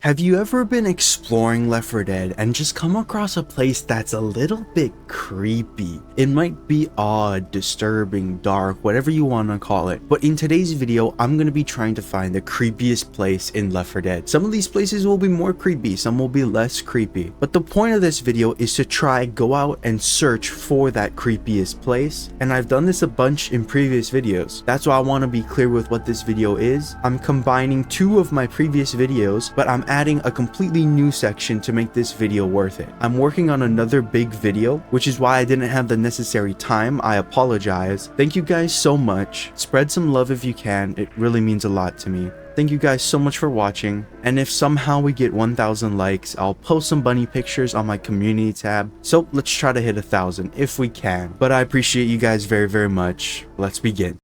Have you ever been exploring Left 4 Dead and just come across a place that's a little bit creepy? It might be odd, disturbing, dark, whatever you want to call it, but in today's video I'm going to be trying to find the creepiest place in Left 4 Dead. Some of these places will be more creepy, some will be less creepy, but the point of this video is to go out and search for that creepiest place, and I've done this a bunch in previous videos. That's why I want to be clear with what this video is. I'm combining two of my previous videos, but I'm adding a completely new section to make this video worth it. I'm working on another big video, which is why I didn't have the necessary time. I apologize. Thank you guys so much. Spread some love if you can. It really means a lot to me. Thank you guys so much for watching, and if somehow we get 1,000 likes, I'll post some bunny pictures on my community tab. So let's try to hit 1,000 if we can. But I appreciate you guys very much. Let's begin.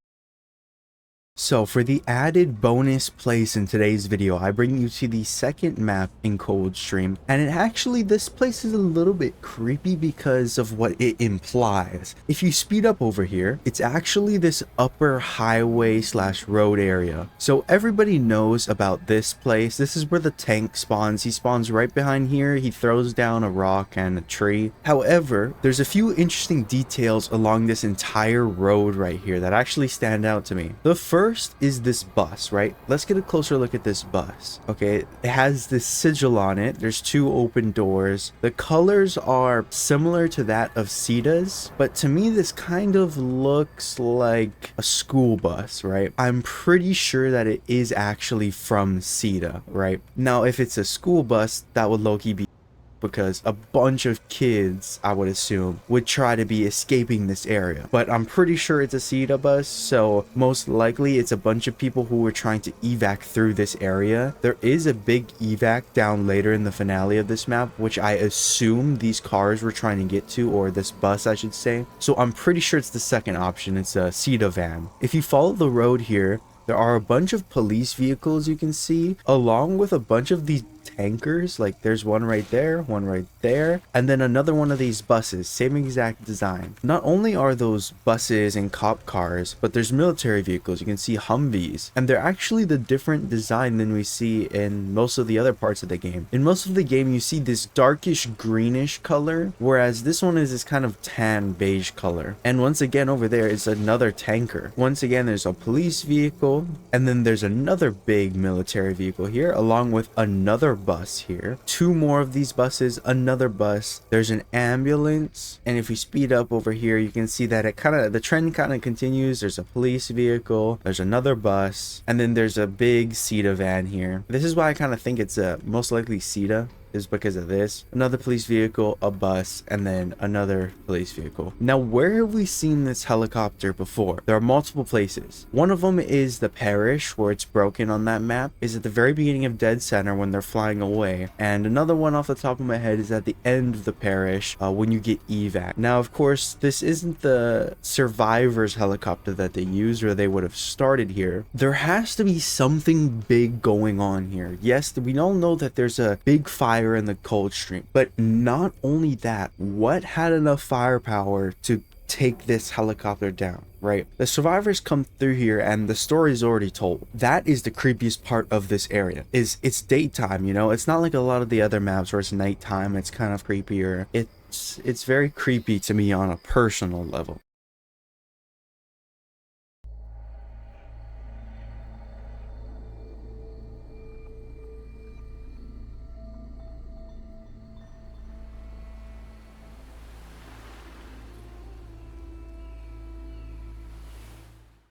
So for the added bonus place in today's video, I bring you to the second map in Coldstream, and this place is a little bit creepy because of what it implies. If you speed up over here, it's actually this upper highway / road area. So everybody knows about this place. This is where the tank spawns. He spawns right behind here. He throws down a rock and a tree. However, there's a few interesting details along this entire road right here that actually stand out to me. The first is this bus, right? Let's get a closer look at this bus. Okay, it has this sigil on it. There's two open doors. The colors are similar to that of Sita's, but to me this kind of looks like a school bus, right? I'm pretty sure that it is actually from Sita, right? Now if it's a school bus, that would low-key be because a bunch of kids, I would assume, would try to be escaping this area. But I'm pretty sure it's a Sita bus, so most likely it's a bunch of people who were trying to evac through this area. There is a big evac down later in the finale of this map, which I assume these cars were trying to get to, or this bus I should say. So I'm pretty sure it's the second option. It's a Sita van. If you follow the road here, there are a bunch of police vehicles you can see, along with a bunch of these tankers. Like there's one right there, and then another one of these buses, same exact design. Not only are those buses and cop cars, but there's military vehicles. You can see Humvees, and they're actually the different design than we see in most of the other parts of the game. In most of the game you see this darkish greenish color, whereas this one is this kind of tan beige color. And once again over there is another tanker. Once again there's a police vehicle, and then there's another big military vehicle here, along with another bus here, two more of these buses, another bus, there's an ambulance, and if we speed up over here you can see that the trend kind of continues. There's a police vehicle, there's another bus, and then there's a big Sita van here. This is why I kind of think it's most likely Sita, is because of this. Another police vehicle, a bus, and then another police vehicle. Now where have we seen this helicopter before? There are multiple places. One of them is the parish, where it's broken on that map, is at the very beginning of Dead Center when they're flying away, and another one off the top of my head is at the end of the parish when you get evac. Now of course this isn't the survivors helicopter that they use, or they would have started here. There has to be something big going on here. Yes, we all know that there's a big fire in the Coldstream, but not only that, what had enough firepower to take this helicopter down, right? The survivors come through here and the story is already told. That is the creepiest part of this area, is it's daytime, you know? It's not like a lot of the other maps where it's nighttime. It's kind of creepier. It's very creepy to me on a personal level.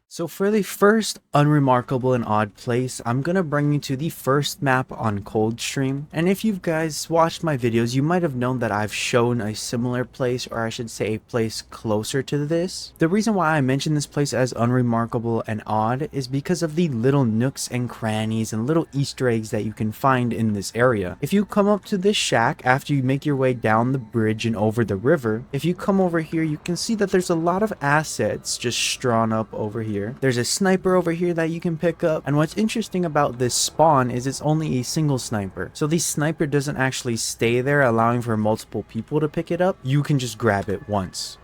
So for the first unremarkable and odd place, I'm gonna bring you to the first map on Coldstream. And if you guys watched my videos, you might have known that I've shown a similar place, or I should say a place closer to this. The reason why I mention this place as unremarkable and odd is because of the little nooks and crannies and little Easter eggs that you can find in this area. If you come up to this shack after you make your way down the bridge and over the river, if you come over here, you can see that there's a lot of assets just strawn up over here. There's a sniper over here that you can pick up, and what's interesting about this spawn is it's only a single sniper. So the sniper doesn't actually stay there allowing for multiple people to pick it up. You can just grab it once.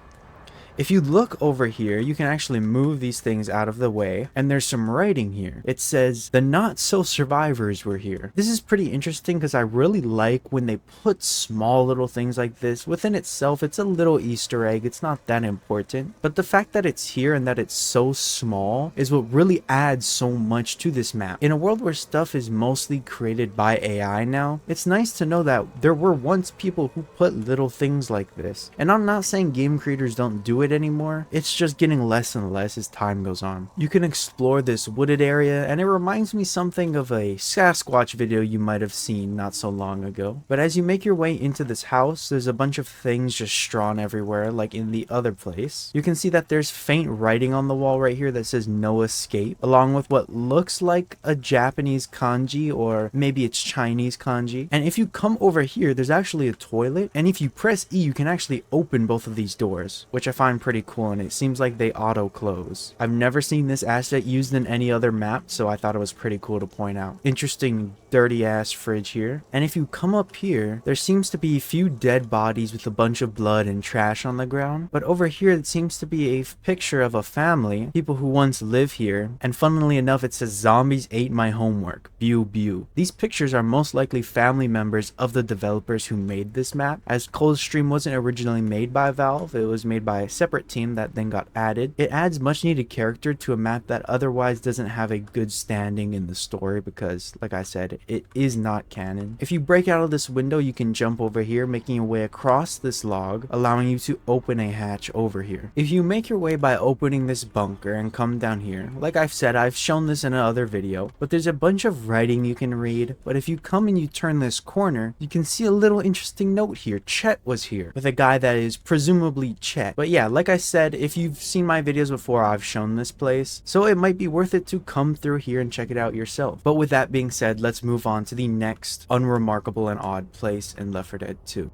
If you look over here, you can actually move these things out of the way, and there's some writing here. It says, "The not-so-survivors were here." This is pretty interesting because I really like when they put small little things like this. Within itself, it's a little Easter egg. It's not that important, but the fact that it's here and that it's so small is what really adds so much to this map. In a world where stuff is mostly created by AI now, it's nice to know that there were once people who put little things like this. And I'm not saying game creators don't do it anymore, it's just getting less and less as time goes on. You can explore this wooded area, and it reminds me something of a Sasquatch video you might have seen not so long ago. But as you make your way into this house, there's a bunch of things just strewn everywhere like in the other place. You can see that there's faint writing on the wall right here that says "No Escape," along with what looks like a Japanese kanji, or maybe it's Chinese kanji. And if you come over here, there's actually a toilet, and if you press E, you can actually open both of these doors, which I find pretty cool, and it seems like they auto close. I've never seen this asset used in any other map, so I thought it was pretty cool to point out. Interesting dirty ass fridge here. And if you come up here, there seems to be a few dead bodies with a bunch of blood and trash on the ground, but over here it seems to be a picture of a family, people who once lived here, and funnily enough it says "Zombies ate my homework, pew pew." These pictures are most likely family members of the developers who made this map, as Coldstream wasn't originally made by Valve, it was made by a separate team that then got added. It adds much needed character to a map that otherwise doesn't have a good standing in the story because, like I said, it is not canon. If you break out of this window, you can jump over here, making your way across this log, allowing you to open a hatch over here. If you make your way by opening this bunker and come down here, like I've said, I've shown this in another video, but there's a bunch of writing you can read. But if you come and you turn this corner, you can see a little interesting note here. Chet was here, with a guy that is presumably Chet. But yeah, like I said, if you've seen my videos before, I've shown this place, so it might be worth it to come through here and check it out yourself. But with that being said, let's move on to the next unremarkable and odd place in Left 4 Dead 2.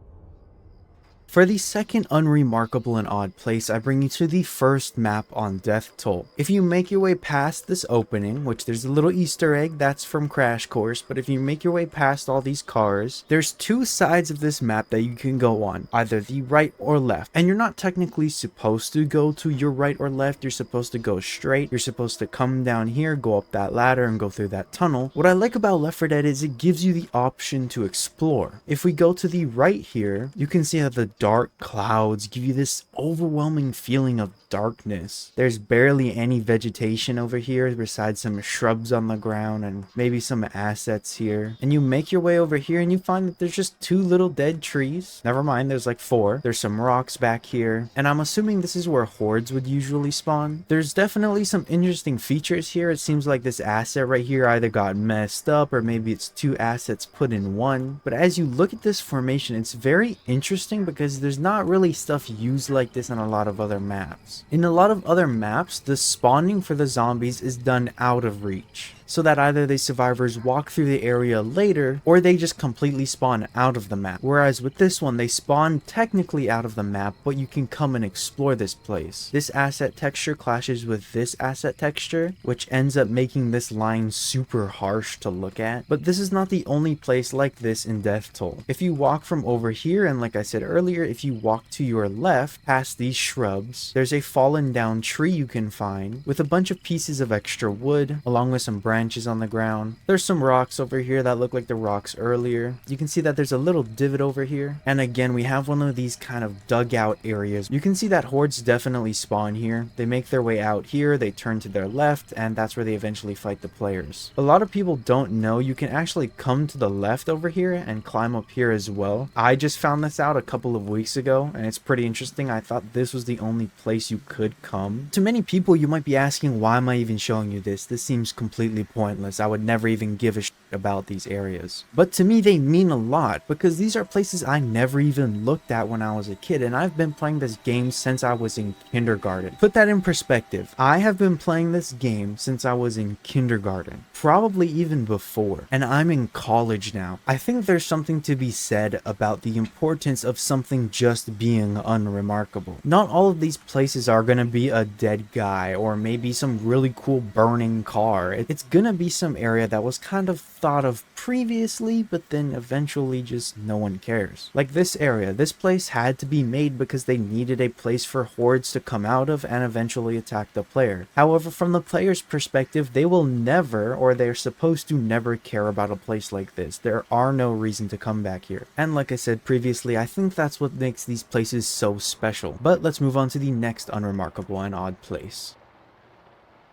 For the second unremarkable and odd place, I bring you to the first map on Death Toll. If you make your way past this opening, which there's a little Easter egg that's from Crash Course, but if you make your way past all these cars, there's two sides of this map that you can go on, either the right or left. And you're not technically supposed to go to your right or left, you're supposed to go straight. You're supposed to come down here, go up that ladder, and go through that tunnel. What I like about Left 4 Dead is it gives you the option to explore. If we go to the right here, you can see how the dark clouds give you this overwhelming feeling of darkness. There's barely any vegetation over here besides some shrubs on the ground and maybe some assets here. And you make your way over here and you find that there's just two little dead trees. Never mind, there's like four. There's some rocks back here. And I'm assuming this is where hordes would usually spawn. There's definitely some interesting features here. It seems like this asset right here either got messed up or maybe it's two assets put in one. But as you look at this formation, it's very interesting because there's not really stuff used like this on a lot of other maps. In a lot of other maps, the spawning for the zombies is done out of reach, so that either the survivors walk through the area later or they just completely spawn out of the map. Whereas with this one, they spawn technically out of the map, but you can come and explore this place. This asset texture clashes with this asset texture, which ends up making this line super harsh to look at. But this is not the only place like this in Death Toll. If you walk from over here, and like I said earlier, if you walk to your left past these shrubs, there's a fallen down tree you can find with a bunch of pieces of extra wood along with some branches on the ground. There's some rocks over here that look like the rocks earlier. You can see that there's a little divot over here, and again we have one of these kind of dugout areas. You can see that hordes definitely spawn here. They make their way out here, they turn to their left, and that's where they eventually fight the players. A lot of people don't know you can actually come to the left over here and climb up here as well. I just found this out a couple of weeks ago and it's pretty interesting. I thought this was the only place you could come. To many people you might be asking, why am I even showing you this? This seems completely pointless. I would never even give a shit about these areas. But to me they mean a lot because these are places I never even looked at when I was a kid, and I've been playing this game since I was in kindergarten. Put that in perspective. I have been playing this game since I was in kindergarten, probably even before, and I'm in college now. I think there's something to be said about the importance of something just being unremarkable. Not all of these places are gonna be a dead guy or maybe some really cool burning car. It's good gonna be some area that was kind of thought of previously, but then eventually just no one cares. Like this area, this place had to be made because they needed a place for hordes to come out of and eventually attack the player. However, from the player's perspective, they will never, or they're supposed to never care about a place like this. There are no reason to come back here. And like I said previously, I think that's what makes these places so special. But let's move on to the next unremarkable and odd place.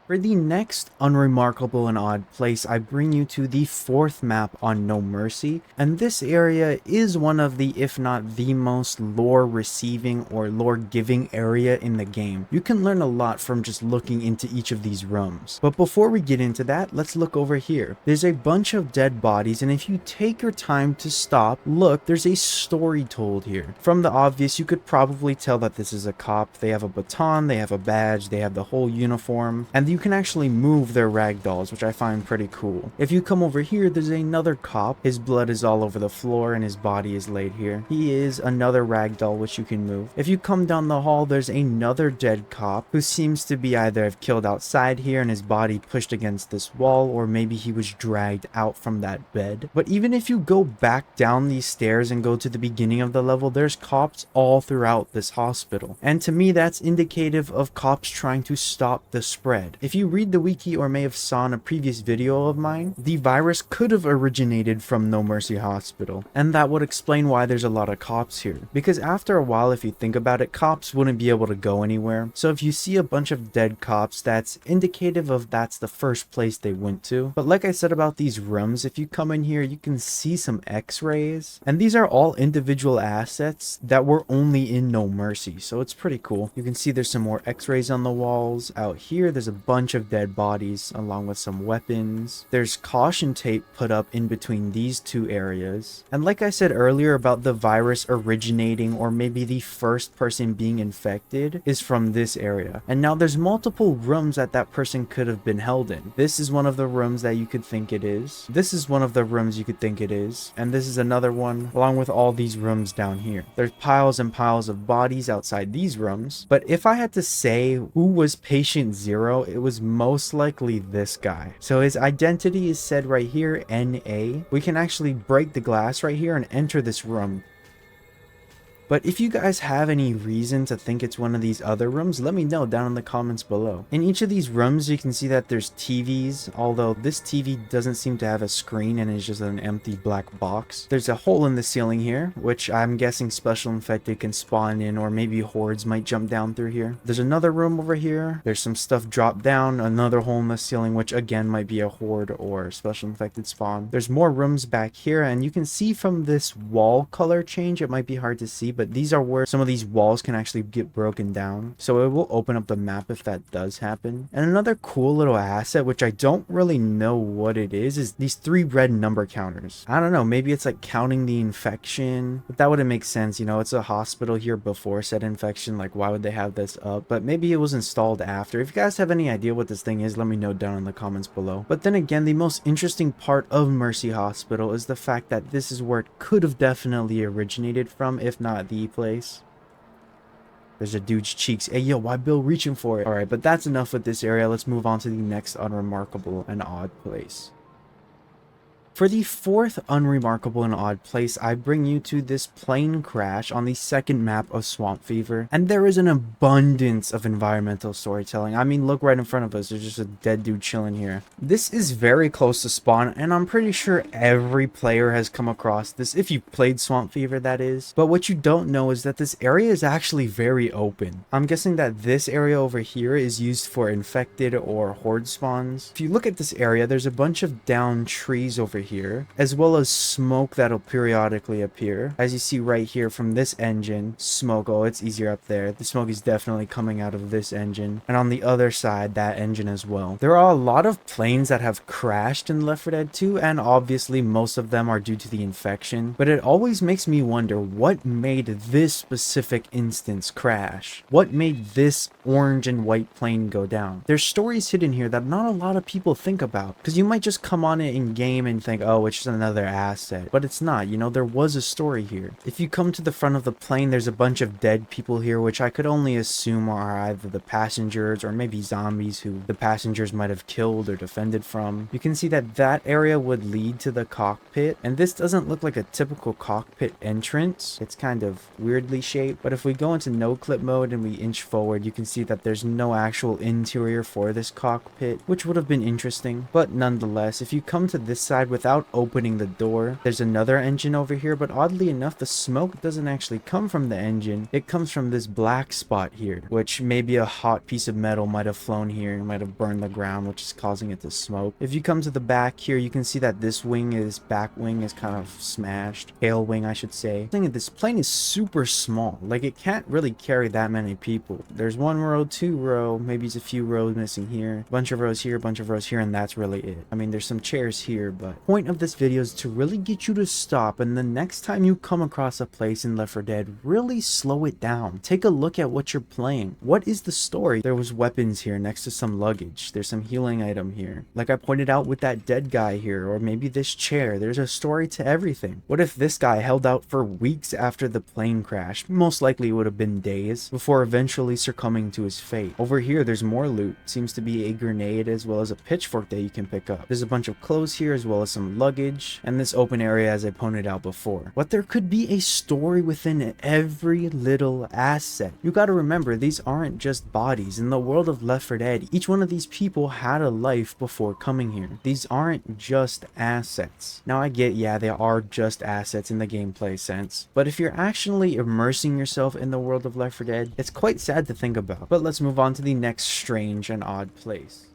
For the next unremarkable and odd place, I bring you to the fourth map on No Mercy, and this area is one of the, if not the most lore receiving or lore giving area in the game. You can learn a lot from just looking into each of these rooms. But before we get into that, let's look over here. There's a bunch of dead bodies, and if you take your time to stop, look, there's a story told here. From the obvious, you could probably tell that this is a cop. They have a baton, they have a badge, they have the whole uniform, and you can actually move their ragdolls, which I find pretty cool. If you come over here, there's another cop. His blood is all over the floor and his body is laid here. He is another ragdoll which you can move. If you come down the hall, there's another dead cop who seems to be either killed outside here and his body pushed against this wall, or maybe he was dragged out from that bed. But even if you go back down these stairs and go to the beginning of the level, there's cops all throughout this hospital. And to me, that's indicative of cops trying to stop the spread. If you read the wiki or may have saw in a previous video of mine, the virus could have originated from No Mercy Hospital, and that would explain why there's a lot of cops here. Because after a while, if you think about it, cops wouldn't be able to go anywhere. So if you see a bunch of dead cops, that's indicative of that's the first place they went to. But like I said about these rooms, if you come in here, you can see some x-rays, and these are all individual assets that were only in No Mercy, so it's pretty cool. You can see there's some more x-rays on the walls. Out here, there's a bunch of dead bodies along with some weapons. There's caution tape put up in between these two areas. And like I said earlier about the virus originating, or maybe the first person being infected is from this area. And now there's multiple rooms that person could have been held in. This is one of the rooms that you could think it is. This is one of the rooms you could think it is. And this is another one, along with all these rooms down here. There's piles and piles of bodies outside these rooms. But if I had to say who was patient zero, it was most likely this guy. So his identity is said right here, NA. We can actually break the glass right here and enter this room. But if you guys have any reason to think it's one of these other rooms, let me know down in the comments below. In each of these rooms, you can see that there's TVs, although this TV doesn't seem to have a screen and is just an empty black box. There's a hole in the ceiling here, which I'm guessing special infected can spawn in, or maybe hordes might jump down through here. There's another room over here. There's some stuff dropped down, another hole in the ceiling, which again might be a horde or special infected spawn. There's more rooms back here, and you can see from this wall color change, it might be hard to see, but these are where some of these walls can actually get broken down. So it will open up the map if that does happen. And another cool little asset, which I don't really know what it is these 3 red number counters. I don't know, maybe it's like counting the infection, but that wouldn't make sense. You know, it's a hospital here before said infection. Like, why would they have this up? But maybe it was installed after. If you guys have any idea what this thing is, let me know down in the comments below. But then again, the most interesting part of Mercy Hospital is the fact that this is where it could have definitely originated from, if not the place. There's a dude's cheeks. Hey, yo, why Bill reaching for it? Alright, but that's enough with this area. Let's move on to the next unremarkable and odd place. For the fourth unremarkable and odd place, I bring you to this plane crash on the second map of Swamp Fever. And there is an abundance of environmental storytelling. I mean, look right in front of us. There's just a dead dude chilling here. This is very close to spawn, and I'm pretty sure every player has come across this, if you played Swamp Fever, that is. But what you don't know is that this area is actually very open. I'm guessing that this area over here is used for infected or horde spawns. If you look at this area, there's a bunch of downed trees over here, as well as smoke that'll periodically appear. As you see right here from this engine, smoke, oh, it's easier up there. The smoke is definitely coming out of this engine, and on the other side, that engine as well. There are a lot of planes that have crashed in Left 4 Dead 2, and obviously most of them are due to the infection, but it always makes me wonder what made this specific instance crash. What made this orange and white plane go down? There's stories hidden here that not a lot of people think about, because you might just come on it in game and think, think, oh, it's just another asset. But it's not, you know, there was a story here. If you come to the front of the plane, there's a bunch of dead people here, which I could only assume are either the passengers or maybe zombies who the passengers might have killed or defended from. You can see that that area would lead to the cockpit, and this doesn't look like a typical cockpit entrance. It's kind of weirdly shaped, but if we go into no clip mode and we inch forward, you can see that there's no actual interior for this cockpit, which would have been interesting. But nonetheless, if you come to this side without opening the door, there's another engine over here, but oddly enough, the smoke doesn't actually come from the engine. It comes from this black spot here, which maybe a hot piece of metal might have flown here and might have burned the ground, which is causing it to smoke. If you come to the back here, you can see that this back wing is kind of smashed. Tail wing, I should say. This plane is super small. Like, it can't really carry that many people. There's one row, two row, maybe it's a few rows missing here, a bunch of rows here, a bunch of rows here, and that's really it. I mean, there's some chairs here, but the point of this video is to really get you to stop, and the next time you come across a place in Left 4 Dead, really slow it down. Take a look at what you're playing. What is the story? There was weapons here next to some luggage. There's some healing item here. Like I pointed out with that dead guy here, or maybe this chair. There's a story to everything. What if this guy held out for weeks after the plane crash? Most likely it would have been days before eventually succumbing to his fate. Over here, there's more loot. Seems to be a grenade as well as a pitchfork that you can pick up. There's a bunch of clothes here as well as some luggage, and this open area as I pointed out before. But there could be a story within every little asset. You gotta remember, these aren't just bodies. In the world of Left 4 Dead, each one of these people had a life before coming here. These aren't just assets. Now I get, yeah, they are just assets in the gameplay sense, but if you're actually immersing yourself in the world of Left 4 Dead, it's quite sad to think about. But let's move on to the next strange and odd place.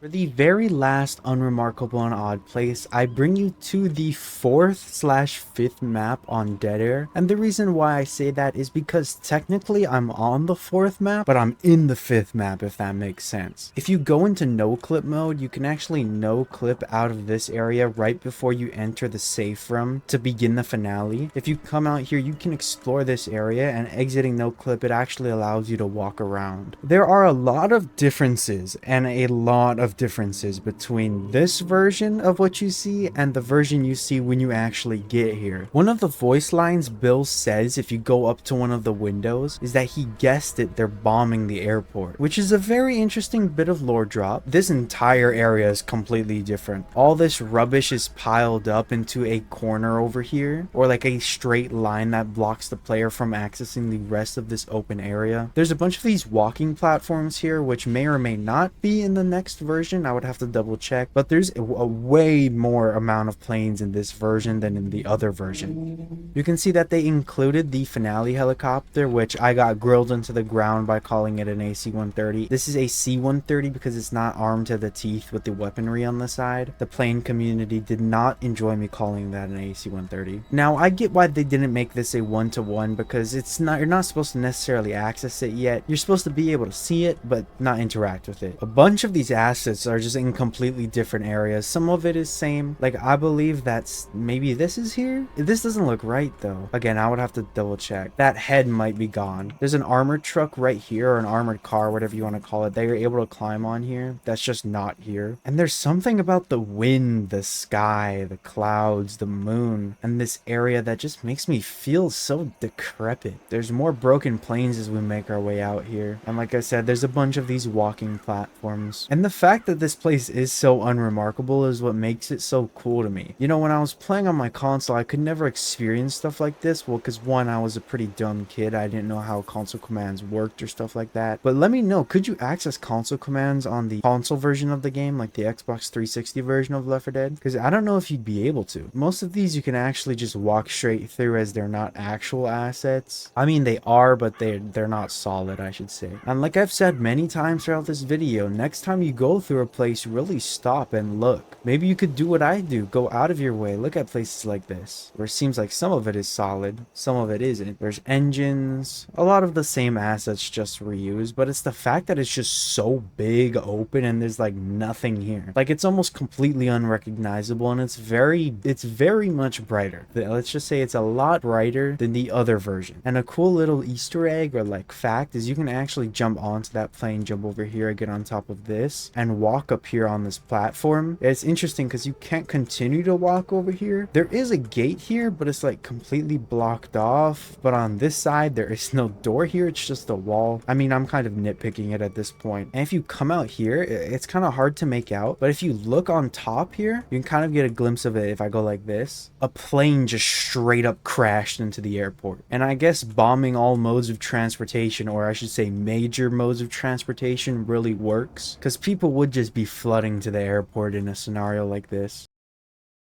For the very last unremarkable and odd place, I bring you to the 4th/5th map on Dead Air. And the reason why I say that is because technically I'm on the 4th map, but I'm in the 5th map, if that makes sense. If you go into no clip mode, you can actually no clip out of this area right before you enter the safe room to begin the finale. If you come out here, you can explore this area, and exiting no clip, it actually allows you to walk around. There are a lot of differences and a lot of differences between this version of what you see and the version you see when you actually get here. One of the voice lines Bill says if you go up to one of the windows is that he guessed it, they're bombing the airport, which is a very interesting bit of lore drop. This entire area is completely different. All this rubbish is piled up into a corner over here, or like a straight line that blocks the player from accessing the rest of this open area. There's a bunch of these walking platforms here, which may or may not be in the next version. I would have to double check, but there's a way more amount of planes in this version than in the other version. You can see that they included the finale helicopter, which I got grilled into the ground by calling it an AC-130. This is a C-130 because it's not armed to the teeth with the weaponry on the side. The plane community did not enjoy me calling that an AC-130. Now I get why they didn't make this a one-to-one, because you're not supposed to necessarily access it yet. You're supposed to be able to see it but not interact with it. A bunch of these assets are just in completely different areas. Some of it is same. Like, I believe that's maybe this is here. This doesn't look right though. Again, I would have to double check. That head might be gone. There's an armored truck right here, or an armored car, whatever you want to call it, that you're able to climb on here. That's just not here. And there's something about the wind, the sky, the clouds, the moon, and this area that just makes me feel so decrepit. There's more broken planes as we make our way out here. And like I said, there's a bunch of these walking platforms. And the fact that this place is so unremarkable is what makes it so cool to me. You know, when I was playing on my console, I could never experience stuff like this. Well, because one, I was a pretty dumb kid. I didn't know how console commands worked or stuff like that. But let me know, could you access console commands on the console version of the game, like the Xbox 360 version of Left 4 Dead? Because I don't know if you'd be able to. Most of these you can actually just walk straight through, as they're not actual assets. I mean, they are, but they're not solid, I should say. And like I've said many times throughout this video, next time you go through a place, really stop and look. Maybe you could do what I do, go out of your way, look at places like this, where it seems like some of it is solid, some of it isn't. There's engines, a lot of the same assets just reused, but it's the fact that it's just so big, open, and there's like nothing here. Like, it's almost completely unrecognizable, and it's very much brighter. Let's just say it's a lot brighter than the other version. And a cool little Easter egg or like fact is you can actually jump onto that plane, jump over here, get on top of this, and walk up here on this platform. It's interesting because you can't continue to walk over here. There is a gate here, but it's like completely blocked off. But on this side, there is no door here. It's just a wall. I mean, I'm kind of nitpicking it at this point. And if you come out here, it's kind of hard to make out. But if you look on top here, you can kind of get a glimpse of it. If I go like this, a plane just straight up crashed into the airport. And I guess bombing all modes of transportation, or I should say major modes of transportation, really works, because people would just be flooding to the airport in a scenario like this.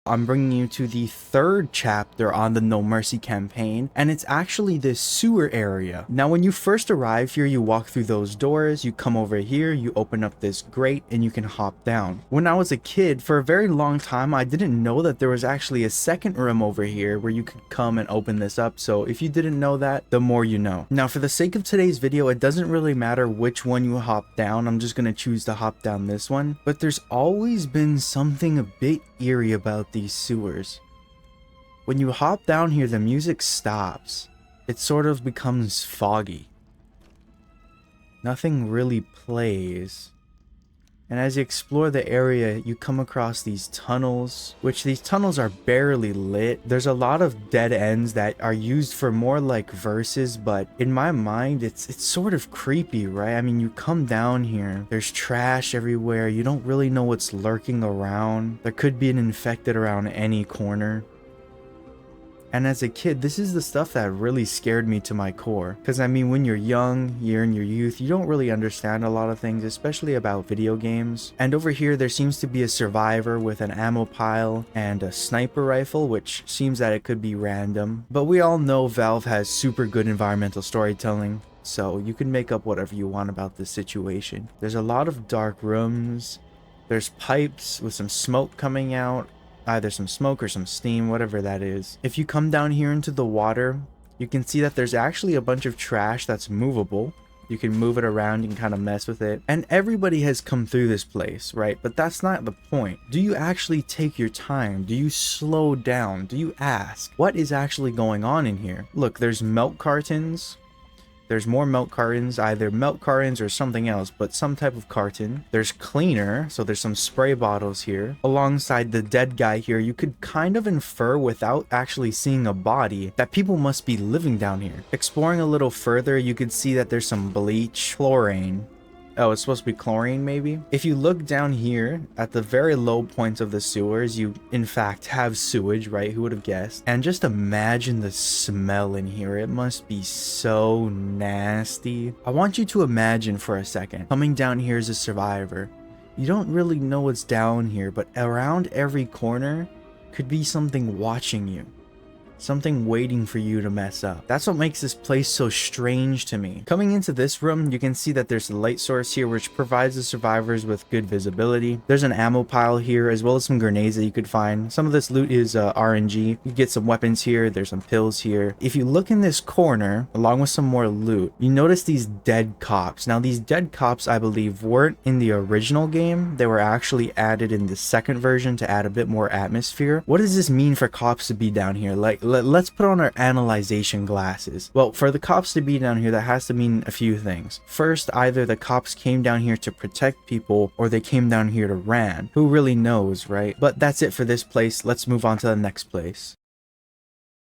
I'm bringing you to the third chapter on the No Mercy campaign, and it's actually this sewer area. Now, when you first arrive here, you walk through those doors, you come over here, you open up this grate, and you can hop down. When I was a kid, for a very long time, I didn't know that there was actually a second room over here where you could come and open this up. So if you didn't know that, the more you know. Now, for the sake of today's video, it doesn't really matter which one you hop down. I'm just gonna choose to hop down this one. But there's always been something a bit eerie about these sewers. When you hop down here, the music stops. It sort of becomes foggy. Nothing really plays. And as you explore the area, you come across these tunnels, which these tunnels are barely lit. There's a lot of dead ends that are used for more like verses, but in my mind, it's sort of creepy, right? I mean, you come down here, there's trash everywhere. You don't really know what's lurking around. There could be an infected around any corner. And as a kid, this is the stuff that really scared me to my core. Because I mean, when you're young, you're in your youth, you don't really understand a lot of things, especially about video games. And over here, there seems to be a survivor with an ammo pile and a sniper rifle, which seems that it could be random. But we all know Valve has super good environmental storytelling, so you can make up whatever you want about this situation. There's a lot of dark rooms. There's pipes with some smoke coming out. Either some smoke or some steam, whatever that is. If you come down here into the water, you can see that there's actually a bunch of trash that's movable. You can move it around, you can kind of mess with it. And everybody has come through this place, right? But that's not the point. Do you actually take your time? Do you slow down? Do you ask, what is actually going on in here? Look, there's milk cartons. There's more milk cartons, either milk cartons or something else, but some type of carton. There's cleaner, so there's some spray bottles here. Alongside the dead guy here, you could kind of infer without actually seeing a body that people must be living down here. Exploring a little further, you could see that there's some bleach, chlorine. Oh, it's supposed to be chlorine, maybe? If you look down here at the very low points of the sewers, you in fact have sewage, right? Who would have guessed? And just imagine the smell in here. It must be so nasty. I want you to imagine for a second, coming down here as a survivor. You don't really know what's down here, but around every corner could be something watching you. Something waiting for you to mess up. That's what makes this place so strange to me. Coming into this room, you can see that there's a light source here which provides the survivors with good visibility. There's an ammo pile here as well as some grenades that you could find. Some of this loot is RNG. You get some weapons here. There's some pills here. If you look in this corner, along with some more loot, you notice these dead cops. Now these dead cops, I believe, weren't in the original game. They were actually added in the second version to add a bit more atmosphere. What does this mean for cops to be down here? Like, let's put on our analyzation glasses. Well, for the cops to be down here, that has to mean a few things. First, either the cops came down here to protect people or they came down here to ran. Who really knows, right? But that's it for this place. Let's move on to the next place.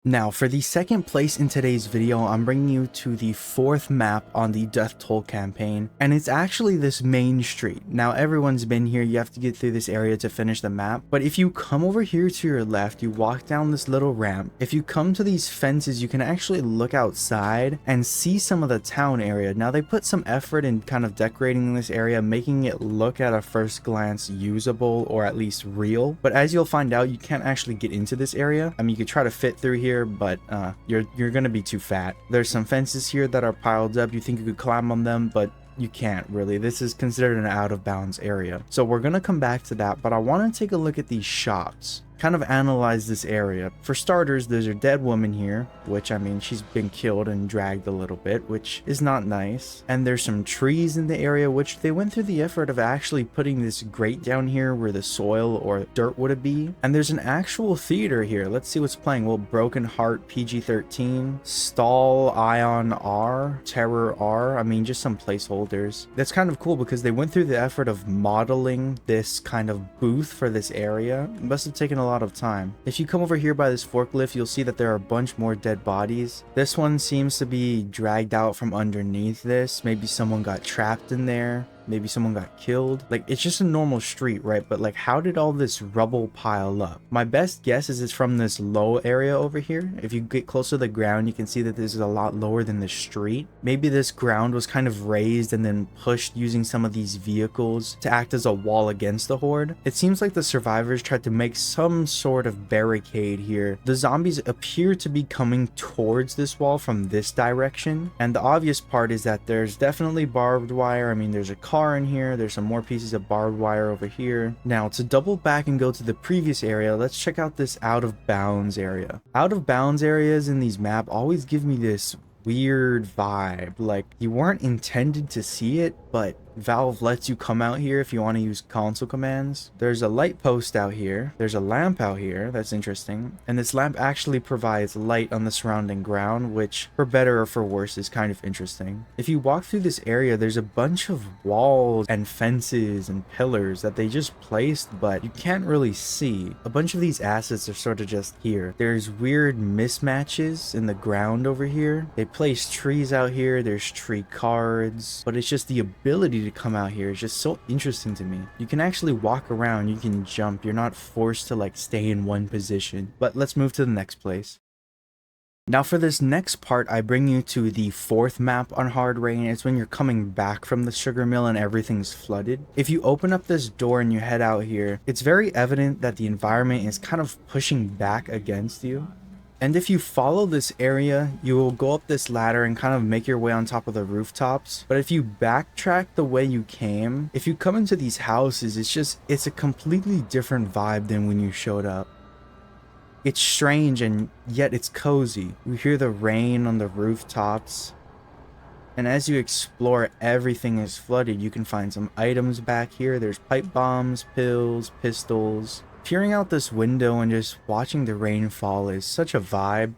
Now, for the second place in today's video, I'm bringing you to the fourth map on the Death Toll campaign, and it's actually this main street. Now, everyone's been here, you have to get through this area to finish the map, but if you come over here to your left, you walk down this little ramp. If you come to these fences, you can actually look outside and see some of the town area. Now, they put some effort in kind of decorating this area, making it look at a first glance usable or at least real, but as you'll find out, you can't actually get into this area. I mean, you could try to fit through here, but you're gonna be too fat. There's some fences here that are piled up. You think you could climb on them, but you can't really. This is considered an out of bounds area. So we're gonna come back to that, but I want to take a look at these shops. kind of analyze this area. For starters, there's a dead woman here, which, I mean, she's been killed and dragged a little bit, which is not nice. And there's some trees in the area, which they went through the effort of actually putting this grate down here where the soil or dirt would be. And there's an actual theater here. Let's see what's playing. Well, Broken Heart PG-13, Stall Ion R, Terror R. I mean, just some placeholders. That's kind of cool because they went through the effort of modeling this kind of booth for this area. It must have taken a lot of time. If you come over here by this forklift, you'll see that there are a bunch more dead bodies. This one seems to be dragged out from underneath this. Maybe someone got trapped in there. Maybe someone got killed. Like, it's just a normal street, right? But like, how did all this rubble pile up? My best guess is it's from this low area over here. If you get close to the ground, you can see that this is a lot lower than the street. Maybe this ground was kind of raised and then pushed using some of these vehicles to act as a wall against the horde. It seems like the survivors tried to make some sort of barricade here. The zombies appear to be coming towards this wall from this direction. And the obvious part is that there's definitely barbed wire. I mean, there's a car in here, there's some more pieces of barbed wire over here. Now, to double back and go to the previous area, let's check out this out of bounds area. Out of bounds areas in these maps always give me this weird vibe, like you weren't intended to see it, but Valve lets you come out here if you want to use console commands. There's a light post out here. There's a lamp out here. That's interesting. And this lamp actually provides light on the surrounding ground, which for better or for worse is kind of interesting. If you walk through this area, there's a bunch of walls and fences and pillars that they just placed, but you can't really see. A bunch of these assets are sort of just here. There's weird mismatches in the ground over here. They place trees out here. There's tree cards, but it's just the ability to come out here is just so interesting to me. You can actually walk around, you can jump, you're not forced to like stay in one position. But let's move to the next place. Now for this next part, I bring you to the fourth map on Hard Rain. It's when you're coming back from the sugar mill and everything's flooded. If you open up this door and you head out here, it's very evident that the environment is kind of pushing back against you. And if you follow this area, you will go up this ladder and kind of make your way on top of the rooftops. But if you backtrack the way you came, if you come into these houses, it's a completely different vibe than when you showed up. It's strange and yet it's cozy. You hear the rain on the rooftops. And as you explore, everything is flooded. You can find some items back here. There's pipe bombs, pills, pistols. Peering out this window and just watching the rain fall is such a vibe.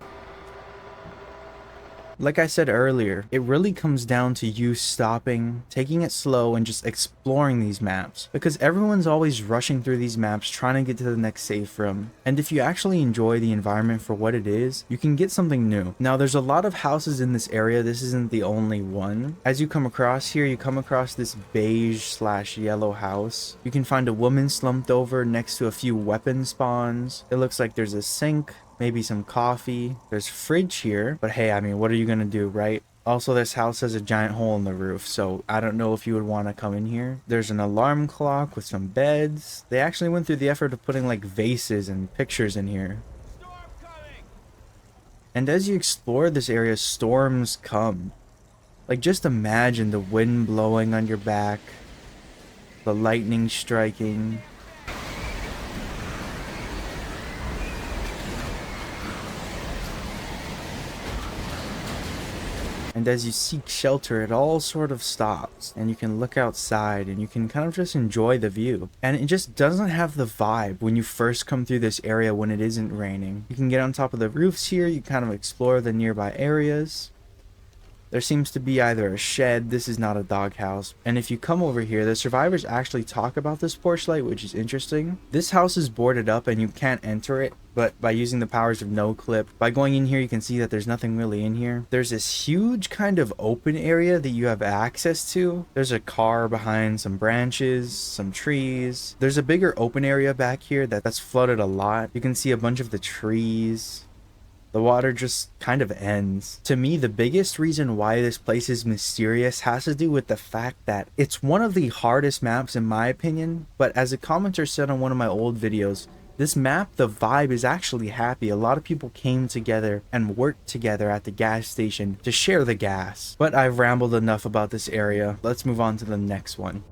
Like I said earlier, it really comes down to you stopping, taking it slow, and just exploring these maps. Because everyone's always rushing through these maps trying to get to the next safe room. And if you actually enjoy the environment for what it is, you can get something new. Now there's a lot of houses in this area. This isn't the only one. As you come across here, you come across this beige/yellow house. You can find a woman slumped over next to a few weapon spawns. It looks like there's a sink. Maybe some coffee. There's fridge here, but hey, I mean, what are you gonna do, right? Also, this house has a giant hole in the roof, so I don't know if you would want to come in here. There's an alarm clock with some beds. They actually went through the effort of putting like vases and pictures in here. And as you explore this area, storms come. Like, just imagine the wind blowing on your back, the lightning striking. And as you seek shelter, it all sort of stops, and you can look outside and you can kind of just enjoy the view. And it just doesn't have the vibe when you first come through this area when it isn't raining. You can get on top of the roofs here, you kind of explore the nearby areas. There seems to be either a shed. This is not a doghouse. And if you come over here, the survivors actually talk about this porch light, which is interesting. This house is boarded up and you can't enter it, but by using the powers of no clip, by going in here, you can see that there's nothing really in here. There's this huge kind of open area that you have access to. There's a car behind some branches, some trees. There's a bigger open area back here that's flooded a lot. You can see a bunch of the trees. The water just kind of ends. To me, the biggest reason why this place is mysterious has to do with the fact that it's one of the hardest maps in my opinion, but as a commenter said on one of my old videos, this map, the vibe is actually happy. A lot of people came together and worked together at the gas station to share the gas. But I've rambled enough about this area. Let's move on to the next one.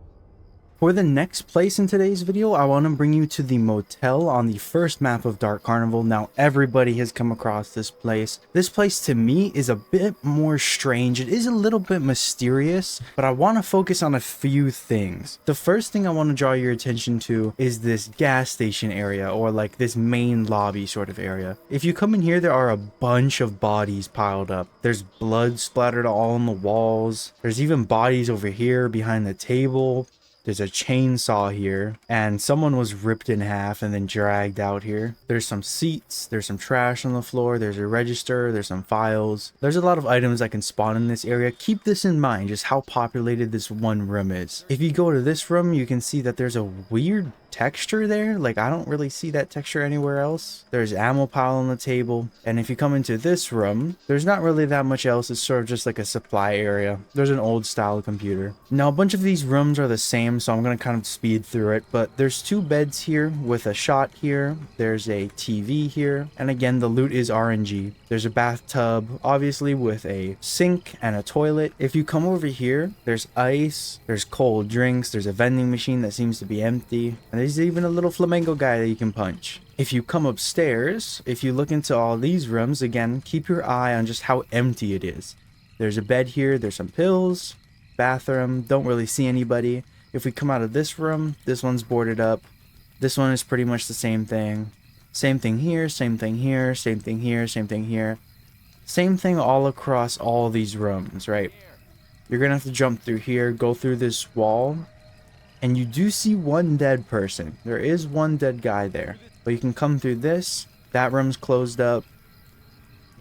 For the next place in today's video, I want to bring you to the motel on the first map of Dark Carnival. Now, everybody has come across this place. This place to me is a bit more strange. It is a little bit mysterious, but I want to focus on a few things. The first thing I want to draw your attention to is this gas station area, or like this main lobby sort of area. If you come in here, there are a bunch of bodies piled up. There's blood splattered all on the walls. There's even bodies over here behind the table. There's a chainsaw here, and someone was ripped in half and then dragged out here. There's some seats, there's some trash on the floor, there's a register, there's some files. There's a lot of items that can spawn in this area. Keep this in mind, just how populated this one room is. If you go to this room, you can see that there's a weird texture there. Like, I don't really see that texture anywhere else. There's ammo pile on the table, and if you come into this room, there's not really that much else. It's sort of just like a supply area. There's an old style computer. Now, a bunch of these rooms are the same, so I'm gonna kind of speed through it, but there's two beds here with a shot here. There's a TV here, and again, the loot is RNG. There's a bathtub, obviously, with a sink and a toilet. If you come over here, there's ice, there's cold drinks, there's a vending machine that seems to be empty, and there's even a little flamingo guy that you can punch. If you come upstairs, if you look into all these rooms, again, keep your eye on just how empty it is. There's a bed here, there's some pills, bathroom, don't really see anybody. If we come out of this room, this one's boarded up. This one is pretty much the same thing. Same thing here, same thing here, same thing here, same thing here. Same thing all across all these rooms, right? You're gonna have to jump through here, go through this wall, and you do see one dead person. There is one dead guy there. But you can come through this. That room's closed up.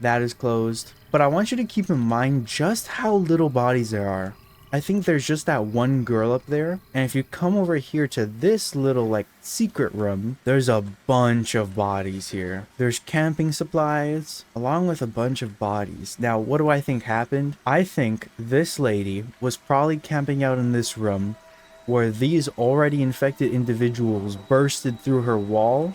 That is closed. But I want you to keep in mind just how little bodies there are. I think there's just that one girl up there. And if you come over here to this little like secret room, there's a bunch of bodies here. There's camping supplies along with a bunch of bodies. Now, what do I think happened? I think this lady was probably camping out in this room where these already infected individuals bursted through her wall,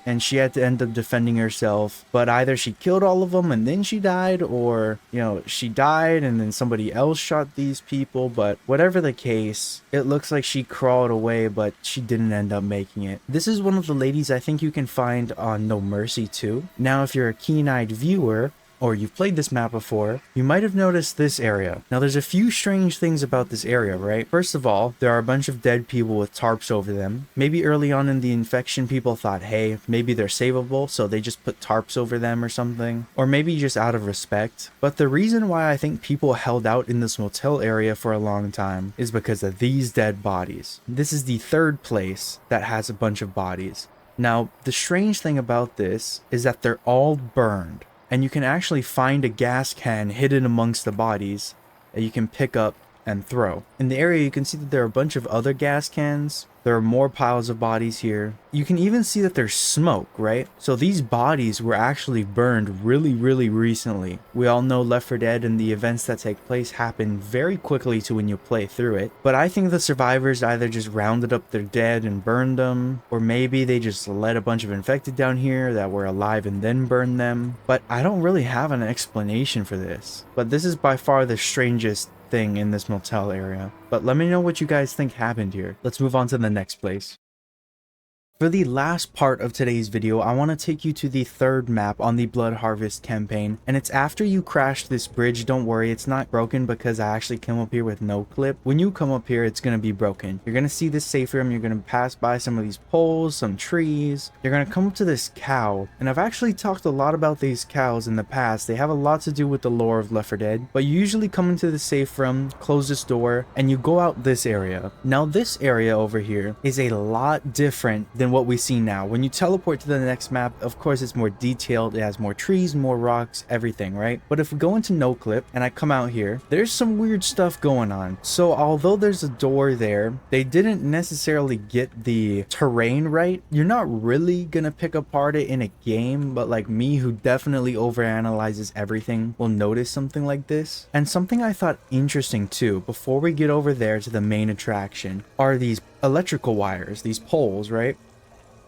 and she had to end up defending herself. But either she killed all of them and then she died, or, you know, she died and then somebody else shot these people. But whatever the case, it looks like she crawled away, but she didn't end up making it. This is one of the ladies I think you can find on No Mercy too. Now, if you're a keen-eyed viewer, or you've played this map before, you might have noticed this area. Now, there's a few strange things about this area, right? First of all, there are a bunch of dead people with tarps over them. Maybe early on in the infection, people thought, hey, maybe they're savable, so they just put tarps over them or something. Or maybe just out of respect. But the reason why I think people held out in this motel area for a long time is because of these dead bodies. This is the third place that has a bunch of bodies. Now, the strange thing about this is that they're all burned. And you can actually find a gas can hidden amongst the bodies that you can pick up and throw. In the area, you can see that there are a bunch of other gas cans. There are more piles of bodies here. You can even see that there's smoke, right? So these bodies were actually burned really recently. We all know Left 4 Dead and the events that take place happen very quickly to when you play through it. But I think the survivors either just rounded up their dead and burned them, or maybe they just let a bunch of infected down here that were alive and then burned them. But I don't really have an explanation for this. But this is by far the strangest thing in this motel area. But let me know what you guys think happened here. Let's move on to the next place. For the last part of today's video, I want to take you to the third map on the Blood Harvest campaign, and it's after you crash this bridge. Don't worry, it's not broken because I actually came up here with no clip. When you come up here, it's going to be broken. You're going to see this safe room, you're going to pass by some of these poles, some trees. You're going to come up to this cow, and I've actually talked a lot about these cows in the past. They have a lot to do with the lore of Left 4 Dead, but you usually come into the safe room, close this door, and you go out this area. Now, this area over here is a lot different than what we see now. When you teleport to the next map, of course it's more detailed, it has more trees, more rocks, everything, right? But if we go into no clip and I come out here, there's some weird stuff going on. So although there's a door there, they didn't necessarily get the terrain right. You're not really gonna pick apart it in a game, but like me, who definitely overanalyzes everything, will notice something like this. And something I thought interesting too, before we get over there to the main attraction, are these electrical wires, these poles, right?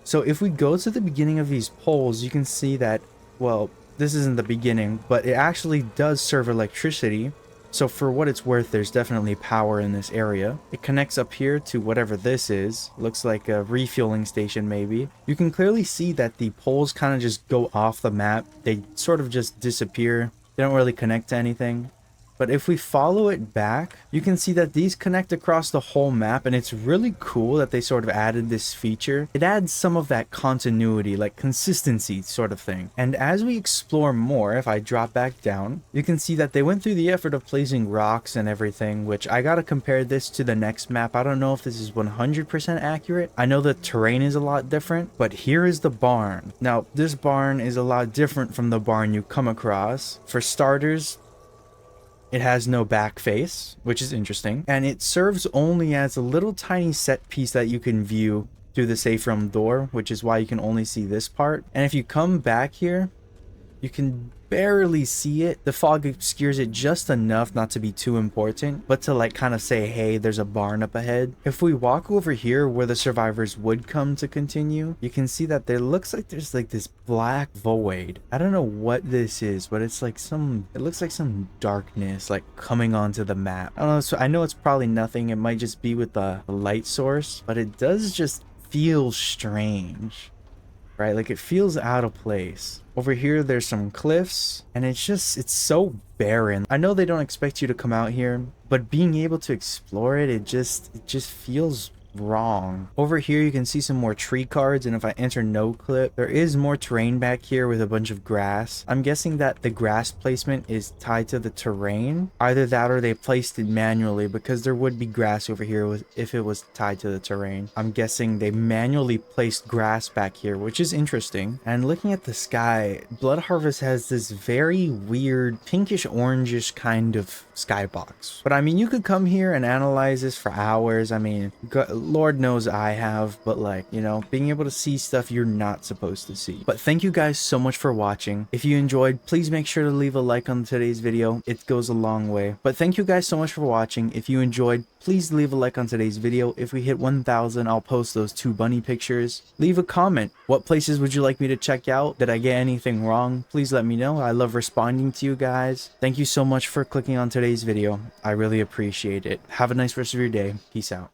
So if we go to the beginning of these poles, you can see that, well, this isn't the beginning, but it actually does serve electricity. So for what it's worth, there's definitely power in this area. It connects up here to whatever this is. Looks like a refueling station maybe. You can clearly see that the poles kind of just go off the map. They sort of just disappear. They don't really connect to anything. But if we follow it back, you can see that these connect across the whole map, and it's really cool that they sort of added this feature. It adds some of that continuity, like consistency sort of thing. And as we explore more, if I drop back down, you can see that they went through the effort of placing rocks and everything, which I gotta compare this to the next map. I don't know if this is 100% accurate. I know the terrain is a lot different, but here is the barn. Now, this barn is a lot different from the barn you come across. For starters, it has no back face, which is interesting, and it serves only as a little tiny set piece that you can view through the safe room door, which is why you can only see this part. And if you come back here, you can barely see it. The fog obscures it just enough not to be too important, but to like kind of say, hey, there's a barn up ahead. If we walk over here where the survivors would come to continue, you can see that there looks like there's like this black void. I don't know what this is, but it's like it looks like some darkness like coming onto the map. I don't know, so I know it's probably nothing. It might just be with the light source, but it does just feel strange, right? Like it feels out of place. Over here, there's some cliffs, and it's so barren. I know they don't expect you to come out here, but being able to explore it, it just feels wrong. Over here you can see some more tree cards, and if I enter no clip, there is more terrain back here with a bunch of grass. I'm guessing that the grass placement is tied to the terrain. Either that or they placed it manually, because there would be grass over here if it was tied to the terrain. I'm guessing they manually placed grass back here, which is interesting. And looking at the sky, Blood Harvest has this very weird pinkish orangish kind of skybox. But I mean, you could come here and analyze this for hours. I mean, Lord knows I have, but like, you know, being able to see stuff you're not supposed to see. But thank you guys so much for watching. If you enjoyed, please make sure to leave a like on today's video. It goes a long way. But thank you guys so much for watching. If you enjoyed, please leave a like on today's video. If we hit 1,000, I'll post those 2 bunny pictures. Leave a comment. What places would you like me to check out? Did I get anything wrong? Please let me know. I love responding to you guys. Thank you so much for clicking on today's video. I really appreciate it. Have a nice rest of your day. Peace out.